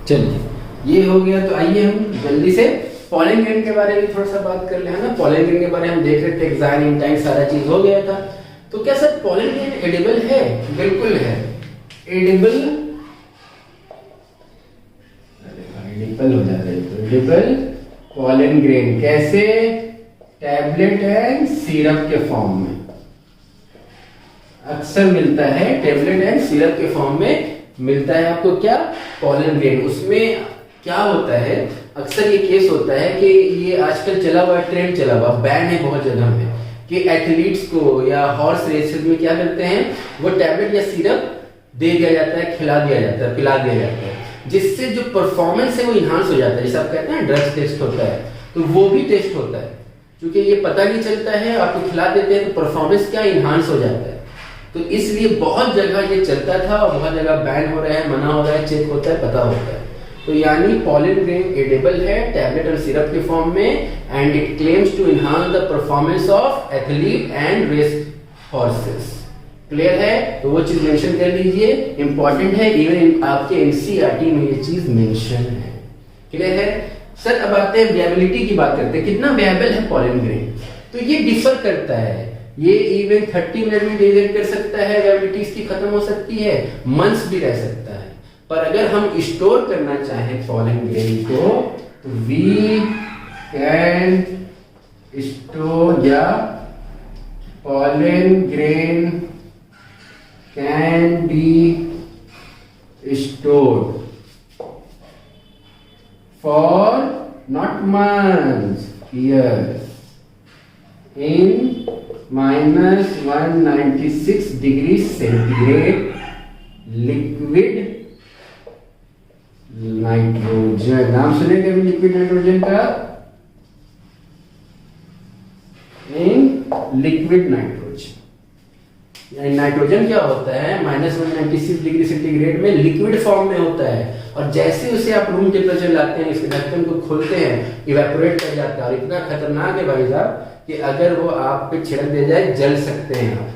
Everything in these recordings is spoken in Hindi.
चलिए ये हो गया। तो आइए हम जल्दी से पॉलन ग्रेन के बारे में थोड़ा सा बात कर ले, है ना। पॉलन ग्रेन के बारे में हम देख रहे थे, एक्साइन इंटाइन सारा चीज हो गया था। तो क्या सर पॉलन ग्रेन एडिबल है? बिल्कुल है, एडिबल। एडिबल हो जाता है तो एडिबल पॉलन ग्रेन कैसे? टैबलेट एंड सिरप के फॉर्म में अक्सर मिलता है, टैबलेट एंड सिरप के फॉर्म में मिलता है आपको क्या? Pollen grain. उसमें क्या होता है, अक्सर ये केस होता है कि ये आजकल चला हुआ ट्रेंड चला हुआ, बैन है बहुत जगह में, कि एथलीट्स को या हॉर्स रेसेस में क्या करते हैं, वो टैबलेट या सिरप दे दिया जाता है, खिला दिया जाता है, पिला दिया जाता है, जिससे जो परफॉर्मेंस है वो इन्हांस हो जाता है। जैसे आप कहते हैं ड्रग्स टेस्ट होता है, तो वो भी टेस्ट होता है, क्योंकि ये पता नहीं चलता है, आपको खिला देते हैं तो परफॉर्मेंस क्या इन्हांस हो जाता है। तो इसलिए बहुत जगह ये चलता था और बहुत जगह बैन हो रहा है, मना हो रहा है, चेक होता है, पता होता है। तो यानी पॉलन ग्रेन एडिबल है टैबलेट और सिरप के फॉर्म में, and it claims to enhance the performance of athlete and race horses. Clear है? तो वो चीज मेंशन कर लीजिए, इंपॉर्टेंट है, इवन आपके एनसीईआरटी में ये चीज मेंशन है। क्लियर है सर? अब आते हैं वेबिलिटी की बात करते हैं, कितना वेबल है पॉलन ग्रेन। तो ये डिफर करता है, ये इवन 30 मिनट में डिलीट कर सकता है, वेबिलिटी इसकी खत्म हो सकती है, मंथ्स भी रह सकता है। पर अगर हम स्टोर करना चाहें पॉलन ग्रेन को, तो वी कैन स्टोर, या pollen grain can be stored for not months, years in -196 degree centigrade liquid nitrogen. नाम सुने कभी लिक्विड नाइट्रोजन का? In liquid nitrogen. नाइट्रोजन क्या होता है, -196 डिग्री सेंटीग्रेड में लिक्विड फॉर्म में होता है, और जैसे उसे आप रूम टेम्परेचर लाते हैं, इसके ढक्कन को खोलते हैं, इवेपोरेट कर जाता है। और इतना खतरनाक है भाई साहब कि अगर वो आप पे छिड़क दे जाए, जल सकते हैं आप।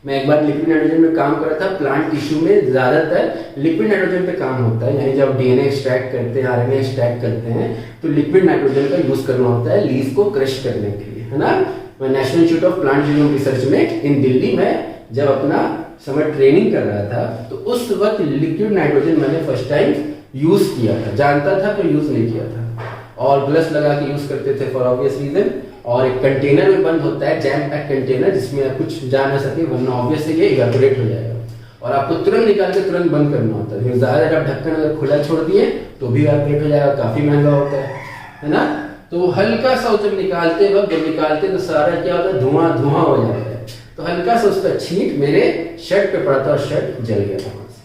मैं एक बार लिक्विड नाइट्रोजन में काम कर रहा था, प्लांट टिश्यू में ज्यादातर लिक्विड नाइट्रोजन पे काम होता है, यानी जब डीएनए एक्सट्रैक्ट करते हैं, आरएनए एक्सट्रैक्ट करते हैं, तो लिक्विड नाइट्रोजन का यूज करना होता है लीफ को क्रश करने के लिए, है ना। मैं national institute of plant genome research में इन दिल्ली में जब अपना समर ट्रेनिंग कर रहा था, तो उस वक्त लिक्विड नाइट्रोजन मैंने फर्स्ट टाइम यूज किया था। जानता था तो यूज नहीं किया था, और ग्लव्स लगा के यूज करते थे फॉर ऑब्वियस रीजन। और एक कंटेनर में बंद होता है, जैम पैक कंटेनर, जिसमें कुछ जा ना सके, वरना ऑब्वियसली ये इवेपोरेट हो जाएगा, और आपको तुरंत निकाल के तुरंत बंद करना होता है। ज्यादा आप ढक्कन अगर खुला छोड़ दिए तो भी इवेपोरेट हो जाएगा, काफी महंगा होता है ना। तो हल्का सा जब निकालते वक्त, जब निकालते तो सारा क्या होता है, धुआं धुआं हो जाता है। तो हल्का सा उसका छींट मेरे शर्ट पे पड़ा था और शर्ट जल गया था वहां से।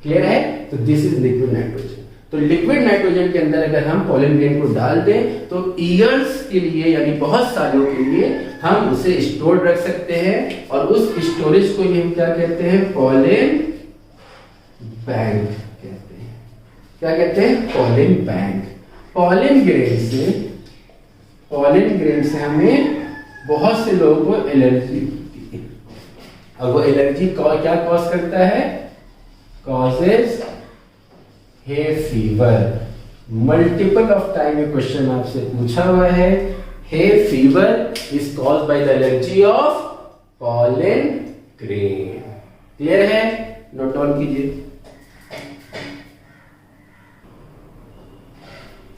क्लियर है? तो दिस इज लिक्विड नाइट्रोजन। तो लिक्विड नाइट्रोजन के अंदर अगर हम पॉलन ग्रेन को डाल दें, तो ईयर्स के लिए, यानी बहुत सालों के लिए हम उसे स्टोर रख सकते हैं, और उस स्टोरेज को हम क्या कहते हैं, पॉलन बैंक कहते हैं। क्या कहते हैं? Pollen bank. पॉलन ग्रेन से हमें बहुत से लोगों को एलर्जी होती है, और वो एलर्जी क्या कॉज करता है? Causes hay fever. Multiple of time ये क्वेश्चन आपसे पूछा हुआ है। Hay fever is caused by the allergy of pollen grain. Clear है? नोट डाउन कीजिए।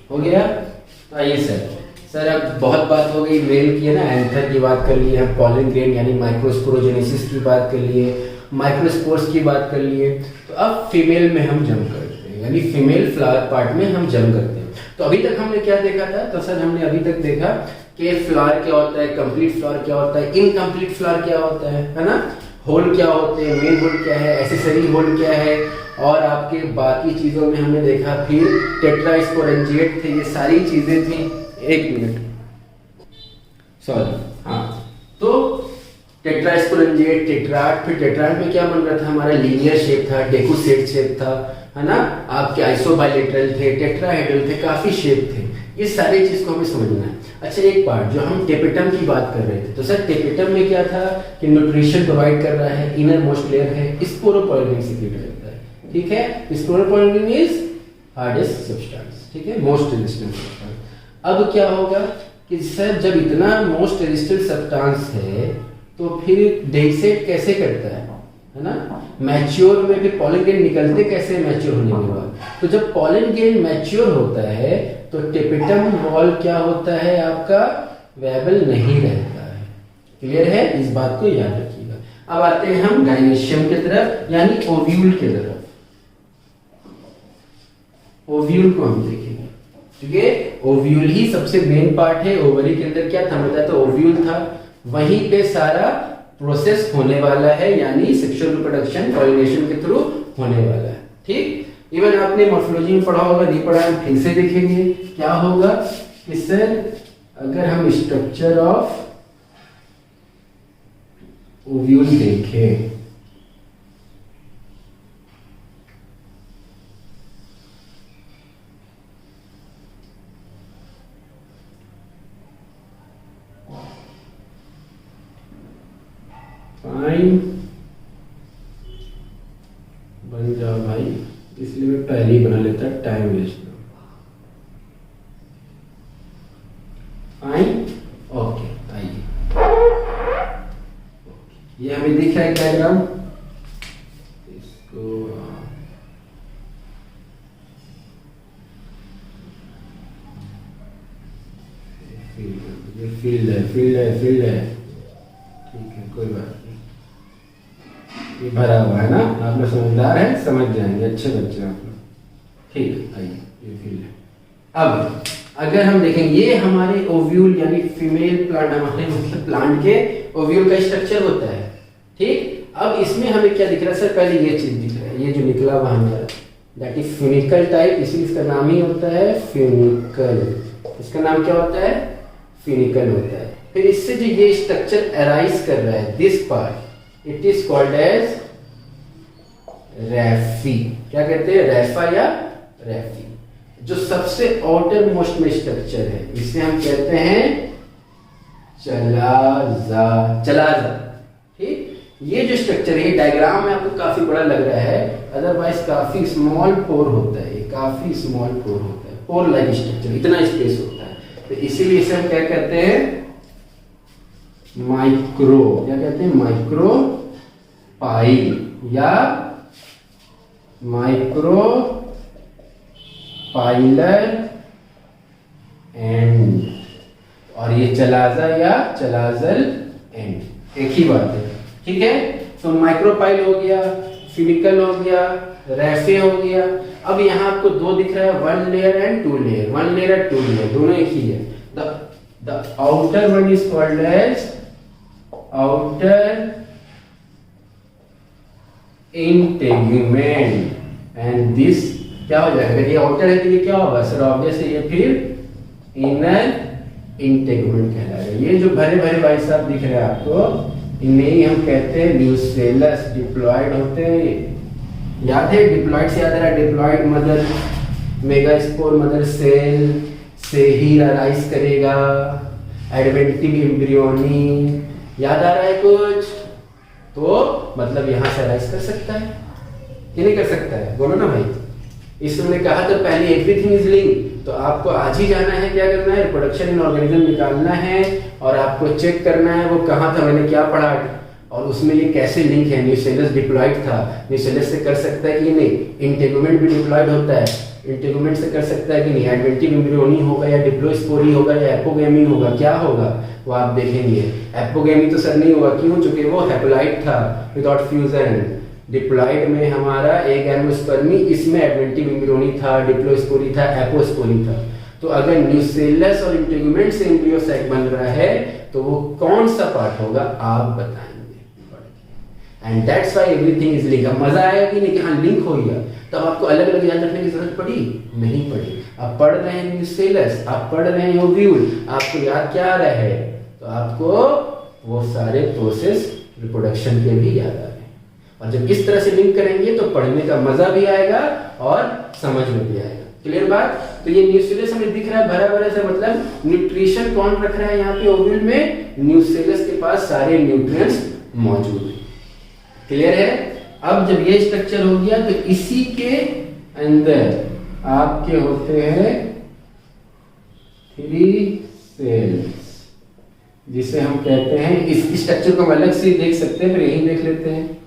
हो गया? आइए सर अब बहुत बात हो गई, मेल की है ना, एंथर की बात कर लिए, हम पॉलन ग्रेन यानी माइक्रोस्पोरोजेनेसिस की बात कर लिए, माइक्रोस्पोर्स की बात कर लिए। तो अब फीमेल में हम जंप करते हैं, यानी फीमेल फ्लावर पार्ट में हम जंप करते हैं। तो अभी तक हमने क्या देखा था? तो सर हमने अभी तक देखा कि फ्लावर क्या होता है, कंप्लीट फ्लावर क्या होता है, इनकम्प्लीट फ्लावर क्या होता है ना, होल क्या होते हैं, मेन होल क्या है, एक्सेसरी होल क्या है, और आपके बाकी चीजों में हमने देखा फिर टेट्रास्पोरेंजिएट थे, ये सारी चीजें थी। एक मिनट, सॉरी, हाँ, तो टेट्रास्पोरेंजिएट, टेट्राड, फिर टेट्राड में क्या बन रहा था हमारा, लीनियर शेप था, डेकुसेट शेप था, है ना, आपके आइसोबाइलेटरल थे, टेट्राहेड्रल थे, काफी शेप थे। ये सारी चीज को हमें समझना है। अच्छा, एक पार्ट जो हम टेपेटम की बात कर रहे थे, तो सर टेपेटम में क्या था कि न्यूट्रिशन प्रोवाइड कर रहा है, इनर मोस्ट लेयर है, स्पोरोपोलिन सीक्रेट करता है, ठीक है। स्पोरोपोलिन इज हार्डेस्ट सब्सटेंस, ठीक है, मोस्ट रेजिस्टेंट सब्सटेंस। अब क्या होगा कि सर जब इतना मोस्ट रेजिस्टेंट सब्सटेंस है तो फिर डेसेट कैसे करता है ना, मैच्योर में फिर पॉलन ग्रेन निकलते कैसे मैच्योर होने के बाद। तो जब पॉलन ग्रेन मैच्योर होता है तो टेपेटम वॉल क्या होता है आपका, वेबल नहीं रहता है। क्लियर है, इस बात को याद रखिएगा। अब आते हैं हम गाइनेशियम की तरफ, यानी ओव्यूल की तरफ। ओव्यूल को हम देखेंगे, ठीक है। ओव्यूल ही सबसे मेन पार्ट है। ओवरी के अंदर क्या था बताया, तो ओव्यूल था, वहीं पे सारा प्रोसेस होने वाला है, यानी सेक्सुअल रिप्रोडक्शन पॉलिनेशन के थ्रू होने वाला है, ठीक। इवन आपने मॉर्फोलॉजी में पढ़ा होगा, नहीं पढ़ा, हम फिर से देखेंगे। क्या होगा कि सर अगर हम स्ट्रक्चर ऑफ ओव्यूल देखें, फाइन बन जाओ भाई, इसलिए मैं पहले ही बना लेता, टाइम वेस्ट ना। फाइन, ओके, आइए, ये हमें दिख रहा है डायग्राम, इसको फील्ड है, फील्ड है, ठीक है, कोई बात नहीं, ये भरा हुआ है ना, आप लोग समझदार हैं, समझ जाएंगे, अच्छे बच्चे आप लोग, ठीक। आइए, ये फील्ड है। अब अगर हम देखें, ये हमारे ओव्यूल यानी फीमेल प्लांट, हमारे मतलब प्लांट के ओव्यूल का स्ट्रक्चर होता है, ठीक। अब इसमें हमें क्या दिख रहा है सर, पहले ये चीज दिख रहा है, ये जो निकला हुआ हमारा, दैट इज फ्यूनिकल टाइप, इसी इसका नाम ही होता है फ्यूनिकल। इसका नाम क्या होता है, फ्यूनिकल होता है। फिर इससे जो ये स्ट्रक्चर अराइज कर रहा है, this part, it is called as raphe. क्या कहते हैं, रैफा या रैफी। जो सबसे आउटर मोस्ट में स्ट्रक्चर है, इसे हम कहते हैं चलाजा, चलाजा, ठीक। ये जो स्ट्रक्चर है, डायग्राम में आपको काफी बड़ा लग रहा है, अदरवाइज काफी स्मॉल पोर होता है, काफी स्मॉल पोर होता है, पोर लाइक स्ट्रक्चर, इतना स्पेस होता है। तो इसीलिए इसे हम क्या कहते हैं, माइक्रो, क्या कहते हैं, माइक्रो पाइल या माइक्रो पाइलर एंड, और ये चलाजा या चलाजल एंड, एक ही बात है, ठीक है। तो माइक्रोपाइल हो गया, फिनिकल हो गया, रैफे हो गया। अब यहाँ आपको दो दिख रहा है, one layer and two layer, one layer and two layer, दोनों एक ही है। The outer one is called as outer integument and this क्या हो जाएगा, अगर ये आउटर है तो ये क्या होगा सर, ऑब्वियसली ये फिर इनर इंटेगुमेंट कहलाएगा। ये जो भरे भरे भाई साहब दिख रहे हैं आपको, इन्हें ही हम कहते हैं न्यूसेलस, डिप्लॉयड होते हैं। याद है, डिप्लॉयड से याद आ रहा है, diploid mother megaspore mother cell से ही अराइज करेगा, एडवेंटिव एम्ब्रियोनी, याद आ रहा है कुछ, तो मतलब यहां से अराइज कर सकता है कि नहीं कर सकता है, बोलो ना भाई। इसने कहा तो पहले एवरीथिंग इज लिंक, तो आपको आज ही जाना है, क्या करना है, रिप्रोडक्शन इन ऑर्गेनिज्म निकालना है और आपको चेक करना है वो कहाँ था, मैंने क्या पढ़ा और उसमें ये कैसे लिंक है। न्यूसेलस डिप्लॉयड था, न्यूसेलस से कर सकता है कि नहीं, इंटेगुमेंट भी डिप्लॉयड होता है, इंटेगुमेंट से कर सकता है कि नहीं, एडवेंटिव एम्ब्रियोनी होगा या डिप्लोस्पोरी होगा या एपोगेमी होगा, क्या होगा वो आप देखेंगे। एपोगेमी तो सर नहीं होगा, क्यों, चूंकि वो हैप्लॉइड था विदाउट फ्यूजन। डिप्लॉइड में हमारा एक एंडोस्पर्मी, इसमें एडवेंटिव एम्ब्रियोनी था, डिप्लोस्पोरी था, एपोस्पोरी था। तो अगर न्यूसेलस और इंटेगुमेंट से एम्ब्रियो सैक बन रहा है तो वो कौन सा पार्ट होगा आप बताएंगे। And that's why everything is link. अब मजा आया कि नहीं कि हाँ लिंक हो गया, तब आपको अलग अलग याद रखने की जरूरत पड़ी नहीं पड़ी। आप पढ़ रहे हैं न्यूसेलस, आप पढ़ रहे हैं ओव्यूल, आपको याद क्या आ रहा है, तो आपको वो सारे प्रोसेस रिप्रोडक्शन के भी याद आ रहे हैं। और जब इस तरह से लिंक करेंगे तो पढ़ने का मजा भी आएगा और समझ में भी आएगा। क्लियर बात। तो ये न्यूसेलस हमें दिख रहा है भरा भरा सा, मतलब न्यूट्रिशन कौन रख रहा है यहाँ पे ओव्यूल में, न्यूसेलस के पास सारे न्यूट्रिएंट्स मौजूद है। क्लियर है। अब जब ये स्ट्रक्चर हो गया तो इसी के अंदर आपके होते हैं 3 सेल्स, जिसे हम कहते हैं, इस स्ट्रक्चर को हम अलग से देख सकते हैं, पर यही देख लेते हैं,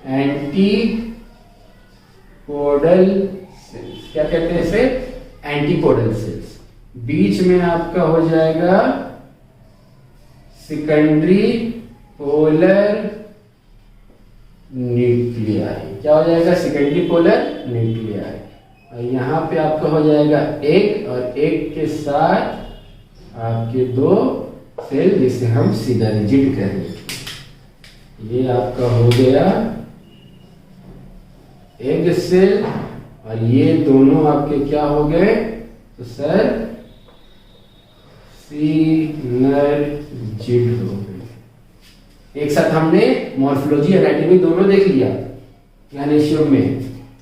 एंटीपोडल सेल्स। क्या कहते हैं इसे? Antipodal cells. बीच में आपका हो जाएगा सेकेंडरी पोलर न्यूक्लियाई। क्या हो जाएगा? Secondary polar nuclei. और यहाँ पे आपका हो जाएगा एग, और एग के साथ आपके 2 सेल, जिसे हम सीधा रिजिड करेंगे। ये आपका हो गया एग सेल, और ये दोनों आपके क्या हो गए? तो सर सिनर्जिड हो गए। एक साथ हमने मॉर्फोलॉजी एनाटॉमी दोनों देख लिया ज्ञानेशियम में।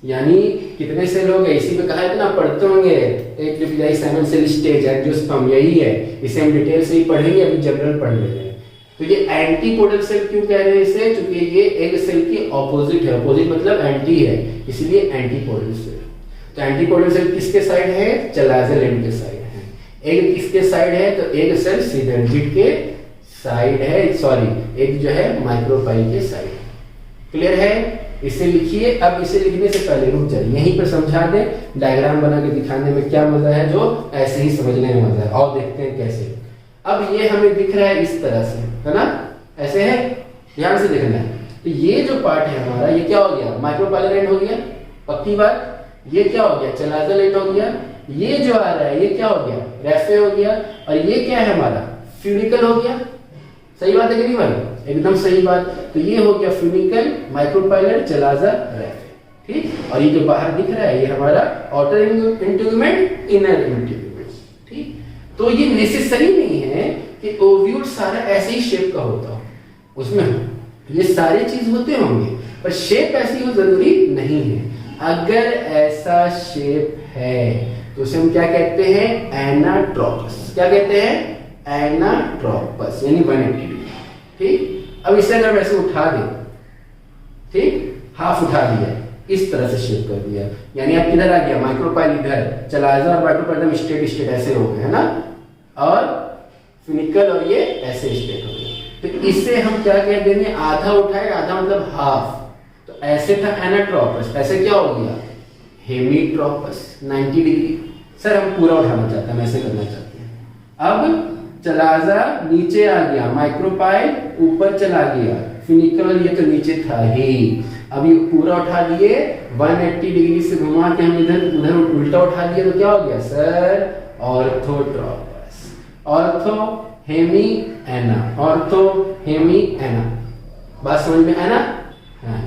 यानी कितने सेल हो गए? इसी में कहा है ना, पढ़ते होंगे, एक न्यूक्लियाई 7 सेल स्टेज, एंजियोस्पर्म, यही है। इसे हम डिटेल से ही पढ़ेंगे, अभी जनरल पढ़ ले रहे हैं। तो ये एंटीपोडल सेल क्यों कह रहे हैं इसे? क्योंकि ये एग सेल की ऑपोजिट है। ऑपोजिट मतलब एंटी है, इसलिए एंटीपोडल सेल। तो एंटीपोडल सेल किसके साइड है? चलाज़ल एंड के साइड है। एग किसके साइड है? तो एग सेल सिनर्जिड के साइड है, सॉरी, एग जो है माइक्रोपाइल के साइड। क्लियर है? इसे लिखिए। अब इसे लिखने से पहले रुक जाइए, यहीं पर समझा दे। डायग्राम बना के दिखाने में क्या मजा है, जो ऐसे ही समझने में मजा है। और देखते हैं कैसे। अब ये हमें दिख रहा है इस तरह से, है ना? ऐसे है, ध्यान से देखना है। तो ये जो पार्ट है हमारा, ये क्या हो गया? माइक्रोपाइलर एंड हो गया, पक्की बात। ये क्या हो गया? चलाज़ल एंड हो गया। ये जो आ रहा है ये क्या हो गया? रैफे हो गया। और ये क्या है हमारा? फ्यूनिकल हो गया। सही बात है कि नहीं भाई? एकदम सही बात। तो ये हो गया फ्यूनिकल, माइक्रोपाइलर, चलाज़ल, रैफे। ठीक। और ये जो बाहर दिख रहा है ये हमारा आउटर इंटीग्यूमेंट, इनर इंटीग्यूमेंट। ठीक। तो ये नेसेसरी नहीं है कि ओव्यूल सारा ऐसे ही शेप का होता हो, उसमें ये सारी चीज होते होंगे, पर शेप ऐसी हो जरूरी नहीं है। अगर ऐसा शेप है तो उसे हम क्या कहते हैं? एनाट्रोपस। क्या कहते हैं? एनाट्रोपस, यानी 180 डिग्री। ठीक। अब इसे अगर वैसे उठा दे, ठीक, हाफ उठा दिया, इस तरह से शेप कर दिया, यानी अब किधर आ गया? माइक्रोपाइल इधर, चलाज़ल और माइक्रोपाइल स्टेट स्टेट ऐसे हो गए, है ना? और फ्यूनिकल और ये ऐसे स्टेट हो गए। तो इसे हम क्या कह देंगे? आधा उठाए, आधा मतलब हाफ। तो ऐसे था एनाट्रोपस, ऐसे क्या हो गया? हेमीट्रोपस, 90 डिग्री। सर हम पूरा उठाना चाहते हैं, ऐसे करना चाहते हैं। अब चलाज़ा नीचे आ गया, माइक्रोपाइल ऊपर चला गया, फ्यूनिकल ये तो नीचे था ही। अब ये पूरा उठा लिए, 180 डिग्री से घुमा के हम इधर उधर उल्टा उठा दिया, तो क्या हो गया सर? ऑर्थोट्रोपस। ऑर्थो हेमी एना, ऑर्थो हेमी एना। बात समझ में है ना? हाँ।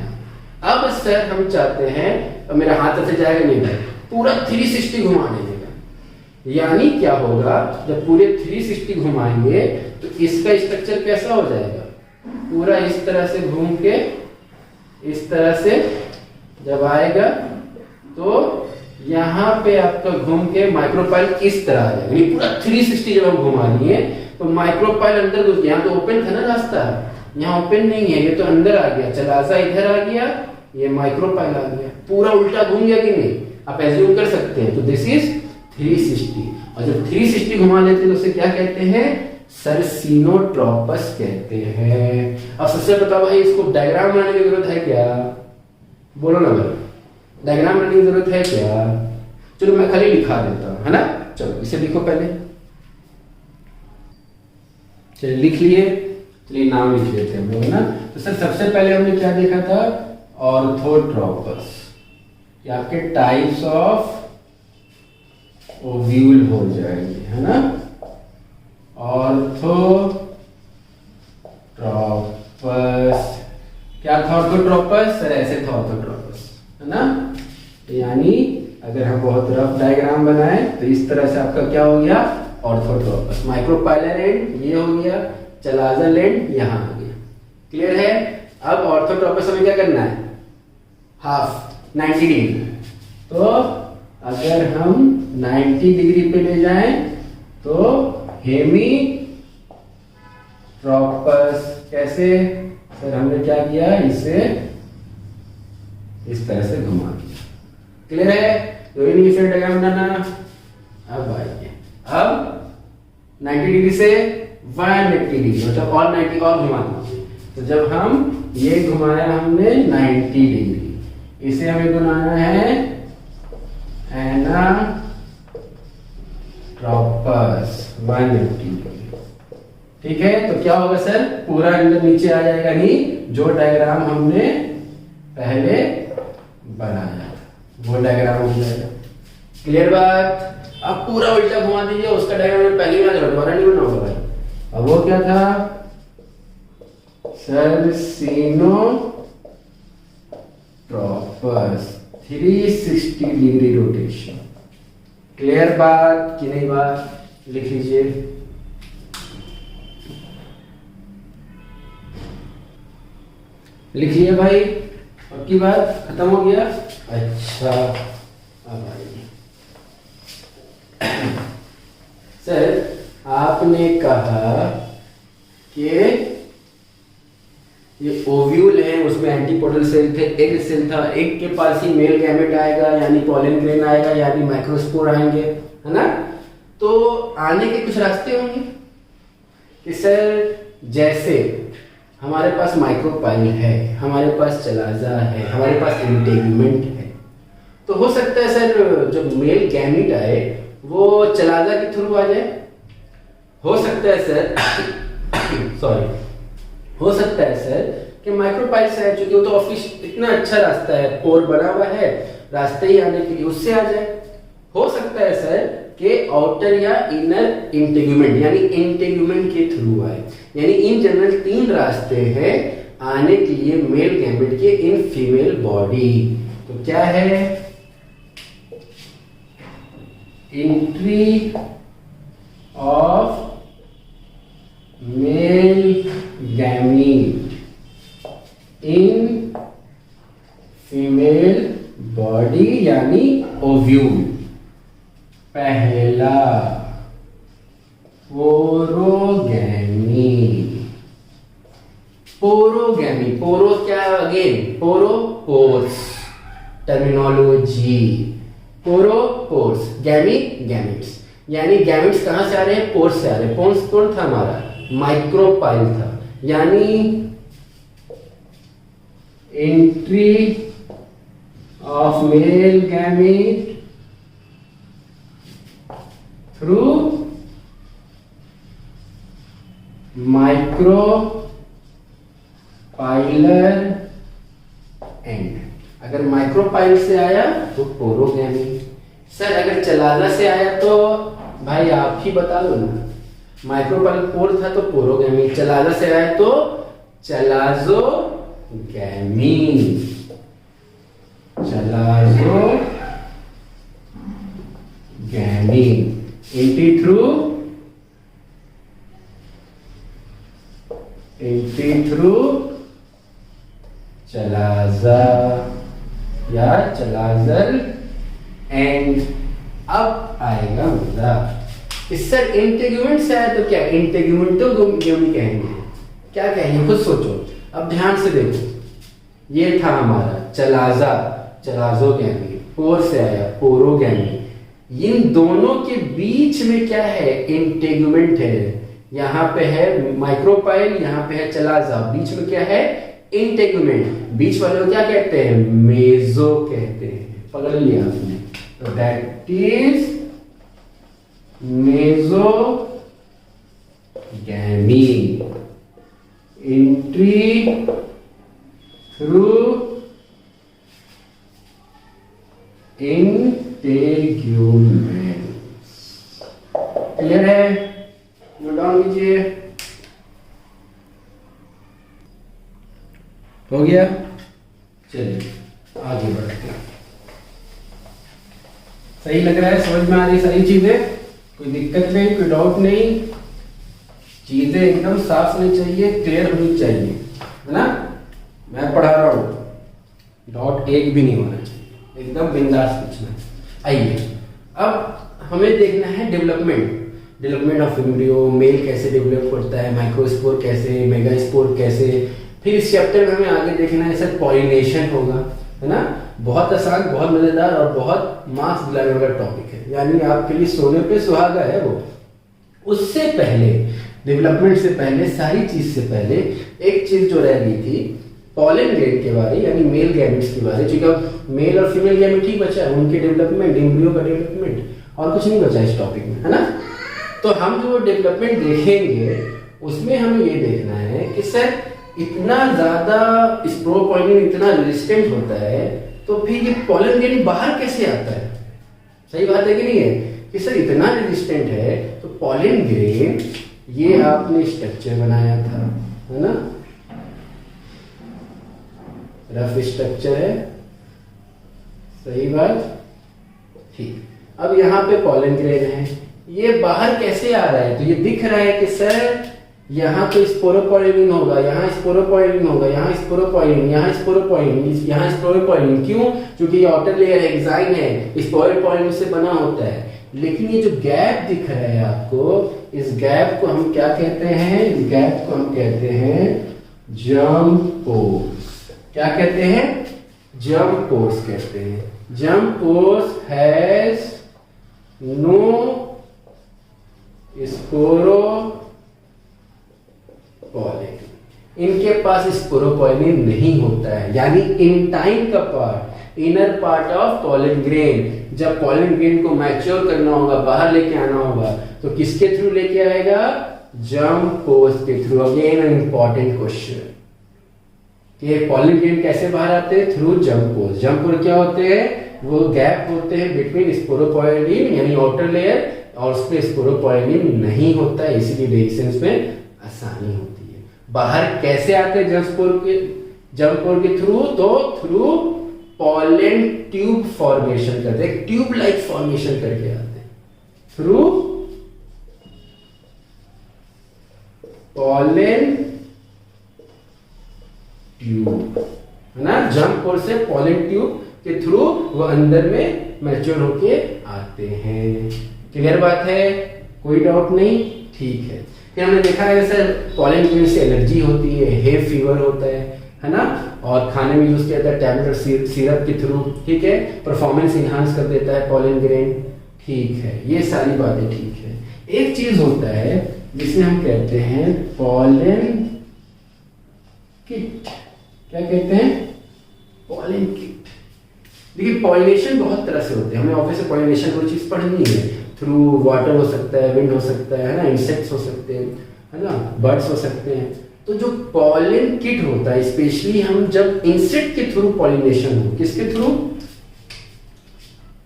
अब सर हम चाहते हैं, तो मेरा हाथ ऐसे जाएगा नहीं भाई, पूरा 360 घुमा देगा। यानी क्या होगा? जब पूरे 360 घुमाएंगे तो इसका स्ट्रक्चर कैसा हो जाएगा? पूरा इस तरह से घूम के, इस तरह से जब आएगा तो यहाँ पे आपका घूम के माइक्रोपाइल इस तरह आ जाएगा। पूरा 360 जब हम घुमा लिए तो माइक्रोपाइल अंदर घुस गया। यहाँ तो ओपन था ना रास्ता, यहाँ ओपन नहीं है, ये तो अंदर आ गया। चलाज़ा इधर आ गया, ये माइक्रोपाइल आ गया, पूरा उल्टा घूम गया कि नहीं? आप एज्यूम कर सकते हैं। तो दिस इज 360। और जब 360 घुमा लेते हैं तो उसे क्या कहते हैं? सर सिनोट्रोपस कहते हैं। अब सबसे बताओ भाई, इसको डायग्राम बनाने की जरूरत है क्या? बोलो ना भाई, डायग्राम बनाने की जरूरत है क्या? चलो मैं खाली लिखा देता हूं, है ना? चलो इसे लिखो पहले। चलिए लिख लिए, चलिए नाम लिख लेते हैं हम लोग, ना? तो सर सबसे पहले हमने क्या देखा था? ऑर्थोट्रोपस। ये आपके टाइप्स ऑफ ओव्यूल हो जाएंगे, है ना? ऑर्थोट्रोपस। क्या था ऑर्थोट्रोपस? सर ऐसे था ऑर्थोट्रोपस, है ना? यानी अगर हम बहुत रफ डायग्राम बनाएं तो इस तरह से आपका क्या हो गया? ऑर्थोट्रोपस। माइक्रोपाइलर एंड ये हो गया, चलाज़ल एंड यहाँ आ गया। क्लियर है? अब ऑर्थोट्रोपस हमें क्या करना है? Half, 90 degree. तो अगर हम 90 डिग्री पे ले जाएं तो हेमीट्रोपस। कैसे? सर हमने क्या किया? इसे इस तरह से घुमा दिया। क्लियर है? तो इन इफेक्ट डायग्राम बनाना। अब आइए, अब 90 डिग्री से 180 डिग्री, मतलब और 90 और घुमाना। तो जब हम ये घुमाया हमने 90 डिग्री, इसे हमें बनाना है एनाट्रोपस 180 डिग्री। ठीक है, तो क्या होगा सर, पूरा अंदर नीचे आ जाएगा, नहीं जो डायग्राम हमने पहले बनाया वो डायग्राम हो जाएगा। क्लियर बात? अब पूरा उल्टा घुमा दीजिए, उसका डायग्राम पहले बना, दोबारा नहीं बना होगा। अब वो क्या था सर, सिनोट्रोपस 360 डिग्री रोटेशन। क्लियर बात कि नहीं बात? लिख लीजिए। लिखिए भाई, आपकी बात खत्म हो गया। अच्छा, अब आइए सर, आपने कहा कि ये ओव्यूल है, उसमें एंटीपोडल सेल थे, एग सेल था, एग के पास ही मेल गैमेट आएगा, यानी पॉलन ग्रेन आएगा, यानी माइक्रोस्पोर आएंगे, है ना। तो आने के कुछ रास्ते होंगे कि सर, जैसे हमारे पास माइक्रोपाइल है, हमारे पास चलाजा है, हमारे पास इंटेगुमेंट है, तो हो सकता है सर जब मेल गैमीट आए वो चलाजा के थ्रू आ जाए। हो सकता है सर सॉरी, हो सकता है सर कि माइक्रोपाइल से, चूंकि वो तो ऑफिस इतना अच्छा रास्ता है, पोर बना हुआ है, रास्ते ही आने के लिए उससे आ जाए। हो सकता है सर कि आउटर या इनर इंटेगुमेंट, यानी इंटेगुमेंट के थ्रू आए। यानी इन जनरल 3 रास्ते हैं आने के लिए मेल गैमेट के इन फीमेल बॉडी। तो क्या है, entry of male gamete in female body यानी ओव्यूल। पहला पोरोगैमी। पोरोगैमी, पोरो क्या again, पोरो pores, terminology. पोरो pores, गैमी gametes, यानी गैमिट्स कहां से आ रहे हैं, पोर्स से आ रहे हैं। पोर्स कौन था हमारा, माइक्रोपाइल था, यानी entry of male gamete through micropylar and. अगर माइक्रोपाइल से आया तो पोरोगैमी। सर अगर चलाजा से आया तो भाई आप ही बता दो ना, माइक्रोपाइल पोर था तो पोरोगैमी, चलाजा से आया तो चलाजोगैमी। चलाजोगैमी एंट्री थ्रू चलाजा या चलाजल एंड। अब आएगा मुद्दा, इस सर इंटेगुमेंट से आया तो क्या इंटेगुमेंटोगैमी कहेंगे, क्या कहेंगे खुद सोचो। अब ध्यान से देखो, ये था हमारा चलाजा, चलाजोगैमी, पोर से आया पोरोगैमी। इन दोनों के बीच में क्या है, इंटेगुमेंट है। यहाँ पे है माइक्रोपाइल, यहाँ पे है चलाजा, बीच में क्या है, इंटेगुमेंट। बीच वाले को क्या कहते हैं, मेजो कहते हैं। पकड़ लिया आपने, तो that is mesogamy. Entry through integument. Clear है, नोट डाउन कीजिए। हो गया, चलिए आगे बढ़ते हैं। सही लग रहा है, समझ में आ रही सारी चीजें, कोई दिक्कत नहीं, कोई डाउट नहीं। चीजें एकदम साफ होनी चाहिए, क्लियर होनी चाहिए, है ना। मैं पढ़ा रहा हूं, डाउट एक भी नहीं होना चाहिए, एकदम बिंदास पूछना। आइए अब हमें देखना है डेवलपमेंट ऑफ एम्ब्रियो, मेल कैसे डेवलप करता है, माइक्रोस्पोर कैसे, मेगास्पोर कैसे। फिर इस चैप्टर में हमें आगे देखना है सर पॉलिनेशन होगा, है ना। बहुत आसान, बहुत मजेदार और बहुत मार्क्स दिलाने वाला टॉपिक है, यानी आपके लिए सोने पे सुहागा है वो। उससे पहले, डेवलपमेंट से पहले, सारी चीज से पहले एक चीज जो रह गई थी पॉलन ग्रेन के बारे, यानी मेल गैमेट्स के बारे। चूंकि अब मेल और फीमेल गैमेट ही बचा है, उनके डेवलपमेंट, एम्ब्रियो का डेवलपमेंट, और कुछ नहीं बचा इस टॉपिक में, है ना। तो हम जो डेवलपमेंट देखेंगे उसमें हमें ये देखना है कि सर इतना ज्यादा स्पोरोपोलिन इतना रेजिस्टेंट होता है, तो फिर ये पॉलन ग्रेन बाहर कैसे आता है? सही बात है कि नहीं है कि सर इतना रेजिस्टेंट है, तो पॉलन ग्रेन, ये आपने स्ट्रक्चर बनाया था, है ना, रफ स्ट्रक्चर है, सही बात, ठीक। अब यहाँ पे पॉलन ग्रेन है, ये बाहर कैसे आ रहा है? तो ये दिख रहा है कि सर यहाँ तो स्पोरोपोलिन होगा, यहाँ स्पोरोपोलिन होगा, यहाँ स्पोरोपोलिन, यहाँ स्पोरोपोलिन, यहाँ स्पोरोपोलिन। क्यों? क्योंकि ये आउटर लेयर एग्जाइन है, स्पोरोपोलिन से बना होता है। लेकिन ये जो गैप दिख रहा है आपको, इस गैप को हम क्या कहते हैं? इस गैप को हम कहते हैं जर्म पोर्स। क्या कहते हैं? जर्म पोर्स कहते हैं। Germ pores has no sporopollenin, इनके पास स्पोरोपोलिन नहीं होता है, यानी इंटाइन का part, inner part of pollen grain, जब पॉलन ग्रेन को मैच्योर करना होगा, बाहर लेके आना होगा, तो किसके थ्रू लेके आएगा? जर्म पोर्स के थ्रू। अगेन इंपॉर्टेंट क्वेश्चन, कि पॉलन ग्रेन कैसे बाहर आते हैं? Through germ pores. Germ pores क्या होते हैं? वो गैप होते हैं बिटवीन स्पोरोपोलिन यानी आउटर लेयर, और उसमें स्पोरोपोलिन नहीं होता है, इसीलिए रिएक्शंस में आसानी होती है। बाहर कैसे आते हैं जर्म पोर के थ्रू? तो थ्रू पॉलन ट्यूब फॉर्मेशन करते हैं, ट्यूब लाइक फॉर्मेशन करके आते हैं, थ्रू पॉलन ट्यूब, है ना। जर्म पोर से पॉलन ट्यूब के थ्रू वो अंदर में मैच्योर होके आते हैं। क्लियर बात है? कोई डाउट नहीं? ठीक है। फिर हमने देखा है सर पॉलन ग्रेन से एलर्जी होती है, हे फीवर होता है ना, और खाने में यूज किया जाता है टैबलेट और सिरप के थ्रू, ठीक है। परफॉर्मेंस इनहांस कर देता है पॉलन ग्रेन, ठीक है, ये सारी बातें ठीक है। एक चीज होता है जिसे हम कहते हैं पॉलन किट। क्या कहते हैं? Pollen kit. देखिए पॉलिनेशन बहुत तरह से होते हैं, हमें ऑफिस में पॉलिनेशन कोई चीज पढ़नी है, थ्रू वाटर हो सकता है, विंड हो सकता है ना, इंसेक्ट्स हो सकते हैं, है ना, बर्ड्स हो सकते हैं। तो जो पॉलन किट होता है, स्पेशली हम जब इंसेक्ट के थ्रू पॉलिनेशन हो, किसके थ्रू?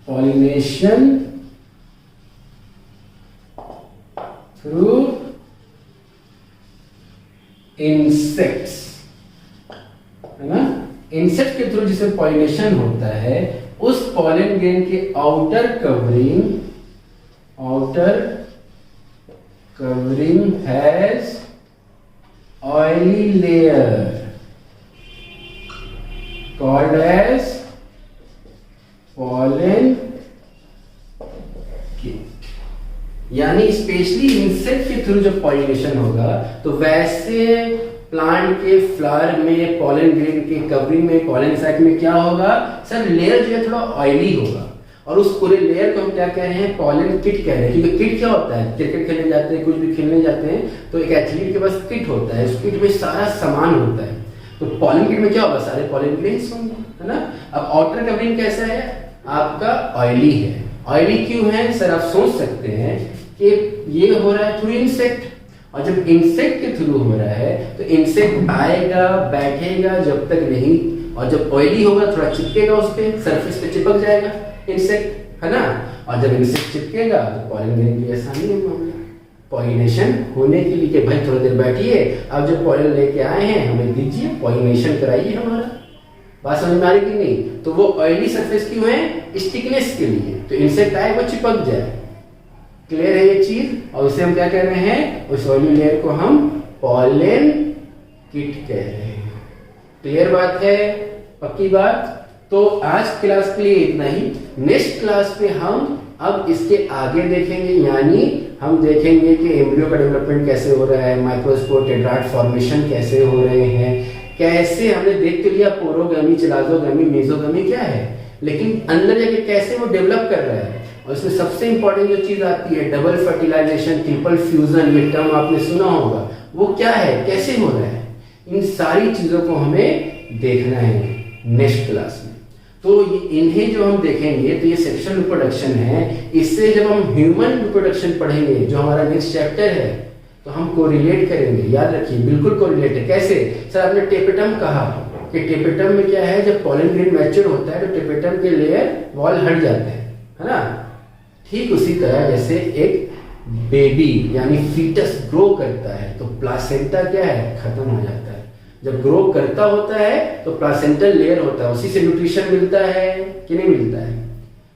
पॉलिनेशन थ्रू इंसेक्ट्स, है ना, इंसेक्ट के थ्रू जिसे पॉलिनेशन होता है, उस पॉलन ग्रेन के outer covering has oily layer called as pollen kitt. यानी स्पेशली इंसेक्ट के थ्रू जब पॉलिनेशन होगा, तो वैसे प्लांट के फ्लावर में, पॉलन ग्रेन के कवरिंग में, पॉलन सैक में क्या होगा सर? लेयर जो है थोड़ा ऑयली होगा, और उस पूरे लेयर को हम क्या कह रहे हैं? पॉलन किट कह रहे हैं। क्योंकि किट क्या होता है? क्रिकेट खेलने जाते हैं, कुछ भी खेलने जाते हैं, तो एक एथलीट के पास किट होता है, उस किट में सारा सामान होता है। तो पॉलन किट में क्या होगा? सारे पॉलन ग्रेन्स होंगे, है ना। अब आउटर कवरिंग कैसा है? आपका ऑयली है। ऑयली क्यों है सर? आप सोच सकते हैं कि ये हो रहा है थ्रू इंसेक्ट, और जब इंसेक्ट के थ्रू हो रहा है तो इंसेक्ट आएगा, बैठेगा जब तक नहीं, और जब ऑयली होगा थोड़ा चिपकेगा, उस पे सरफेस पे चिपक जाएगा इंसेक्ट, है ना। और जब इंसेक्ट चिपकेगा तो पॉलन ग्रेन की आसानी है पॉलिनेशन होने के लिए कि भाई थोड़ी देर बैठिए, अब जब पॉलन लेके आए हैं हमें दीजिए, पॉलिनेशन कराइए हमारा। बात समझ में आ रही कि नहीं? तो वो ऑयली सरफेस क्यों है? स्टिकनेस के लिए, तो इंसेक्ट आए वो चिपक जाए। क्लियर है ये चीज? और उसे हम क्या कह रहे हैं? उस ऑयली लेयर को हम पॉलन किट कह रहे हैं। क्लियर बात है? पक्की बात? तो आज क्लास के लिए इतना ही। नेक्स्ट क्लास पे हम अब इसके आगे देखेंगे, यानी हम देखेंगे कि एम्ब्रियो का डेवलपमेंट कैसे हो रहा है, माइक्रोस्पोर टेट्राड फॉर्मेशन कैसे हो रहे हैं, कैसे हमने देख तो लिया पोरोगमी, चिलाजोगमी, मेसोगमी क्या है, लेकिन अंदर जाके कैसे वो डेवलप कर रहा है। और इसमें सबसे इंपॉर्टेंट जो चीज आती है डबल फर्टिलाइजेशन, ट्रिपल फ्यूजन, ये टर्म आपने सुना होगा, वो क्या है, कैसे हो रहा है, इन सारी चीजों को हमें देखना है नेक्स्ट क्लास में। तो इन्हें जो हम देखेंगे तो ये सेक्शुअल रिप्रोडक्शन है। इससे जब हम ह्यूमन रिप्रोडक्शन पढ़ेंगे जो हमारा नेक्स्ट चैप्टर है, तो हम कोरिलेट करेंगे। याद रखिए बिल्कुल कोरिलेट है। कैसे सर, आपने टेपेटम कहा कि टेपेटम में क्या है, जब पॉलन ग्रेन मैच्योर होता है तो टेपेटम के लेयर वॉल हट जाते हैं, है ना। ठीक उसी तरह जैसे एक बेबी यानी फीटस ग्रो करता है तो प्लासेंटा क्या है, खत्म हो जाता है। जब ग्रो करता होता है तो प्लासेंटल लेयर होता है, उसी से न्यूट्रिशन मिलता है कि नहीं मिलता है।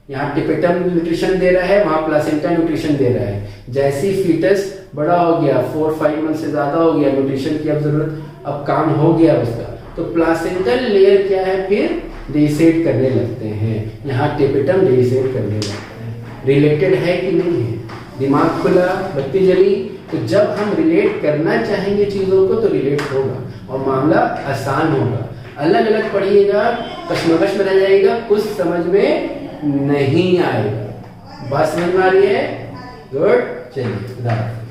यहाँ टेपेटम न्यूट्रिशन दे रहा है, वहां प्लासेंटा न्यूट्रिशन दे रहा है। जैसे ही फीटस बड़ा हो गया, 4-5 मंथ से ज्यादा हो गया, न्यूट्रिशन की अब जरूरत, अब काम हो गया उसका, तो प्लासेंटल लेयर क्या है, फिर डिसेड करने लगते हैं। यहाँ टेपेटम डिसेड करने लगते हैं। रिलेटेड है कि नहीं है, दिमाग खुला, बत्ती जली। तो जब हम रिलेट करना चाहेंगे चीजों को तो रिलेट होगा और मामला आसान होगा। अलग अलग पढ़िएगा, कश्मकश में रह जाएगा, कुछ समझ में नहीं आएगा। बात समझ में आ रही है? गुड, चलिए।